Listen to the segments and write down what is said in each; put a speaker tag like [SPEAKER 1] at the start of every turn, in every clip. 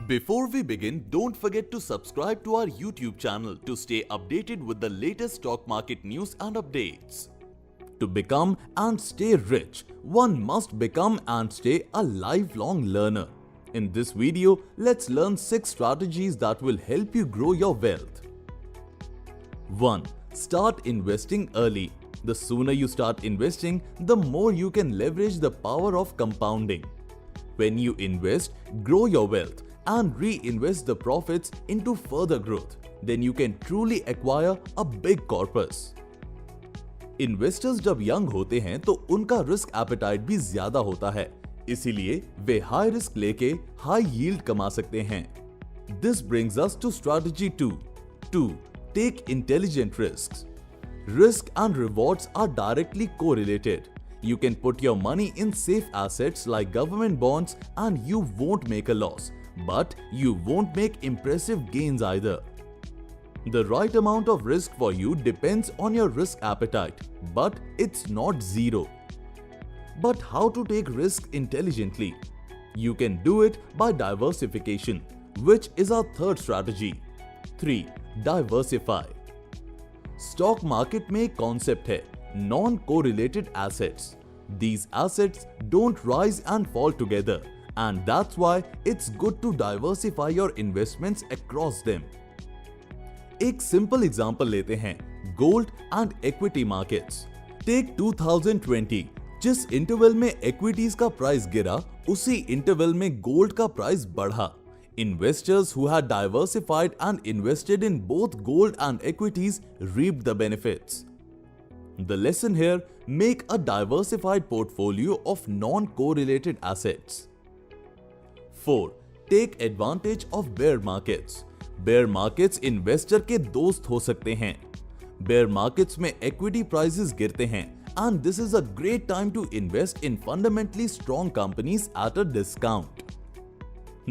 [SPEAKER 1] Before we begin, don't forget to subscribe to our YouTube channel to stay updated with the latest stock market news and updates. To become and stay rich, one must become and stay a lifelong learner. In this video, let's learn 6 strategies that will help you grow your wealth. 1. Start investing early. The sooner you start investing, the more you can leverage the power of compounding. When you invest, grow your wealth and reinvest the profits into further growth, then you can truly acquire a big corpus. Investors जब young होते हैं तो उनका risk appetite भी ज्यादा होता है, इसीलिए वे हाई रिस्क लेके हाई यील्ड कमा सकते हैं. This brings us to strategy 2. 2. Take intelligent risks. Risk and rewards are directly correlated. You can put your money in safe assets like government bonds and you won't make a loss, but you won't make impressive gains either. The right amount of risk for you depends on your risk appetite, but it's not zero. But how to take risk intelligently? You can do it by diversification, which is our third strategy. 3. Diversify. Stock market में एक concept है non-correlated assets. These assets don't rise and fall together, and that's why it's good to diversify your investments across them. एक simple example लेते हैं gold and equity markets. Take 2020. जिस interval में equities का price गिरा, उसी interval में gold का प्राइस बढ़ा. Investors who had diversified and invested in both gold and equities reaped the benefits. The lesson here: make a diversified portfolio of non-correlated assets. 4. Take advantage of bear markets. Bear markets investor के दोस्त हो सकते हैं. Bear markets में equity prices गिरते हैं and this is a great time to invest in fundamentally strong companies at a discount.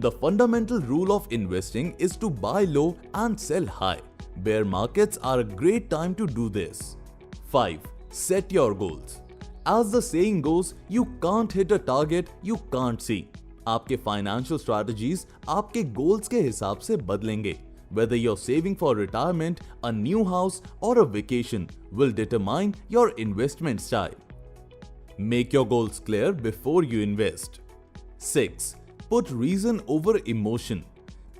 [SPEAKER 1] The fundamental rule of investing is to buy low and sell high. Bear markets are a great time to do this. 5. Set your goals. As the saying goes, you can't hit a target you can't see. आपके financial strategies आपके goals के हिसाब से बदलेंगे. Whether you're saving for retirement, a new house, or a vacation will determine your investment style. Make your goals clear before you invest. 6. Put reason over emotion.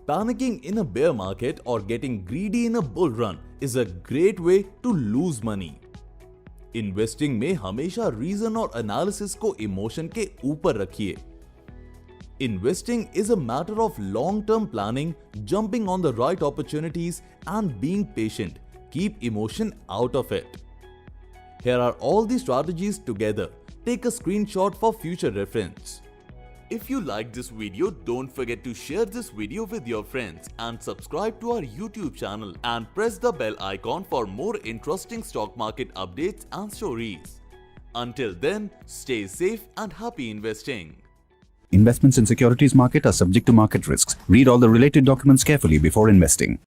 [SPEAKER 1] Panicking in a bear market or getting greedy in a bull run is a great way to lose money. Investing में हमेशा reason और analysis को emotion के ऊपर रखिए. Investing is a matter of long-term planning, jumping on the right opportunities, and being patient. Keep emotion out of it. Here are all the strategies together. Take a screenshot for future reference. If you liked this video, don't forget to share this video with your friends and subscribe to our YouTube channel and press the bell icon for more interesting stock market updates and stories. Until then, stay safe and happy investing.
[SPEAKER 2] Investments in securities market are subject to market risks. Read all the related documents carefully before investing.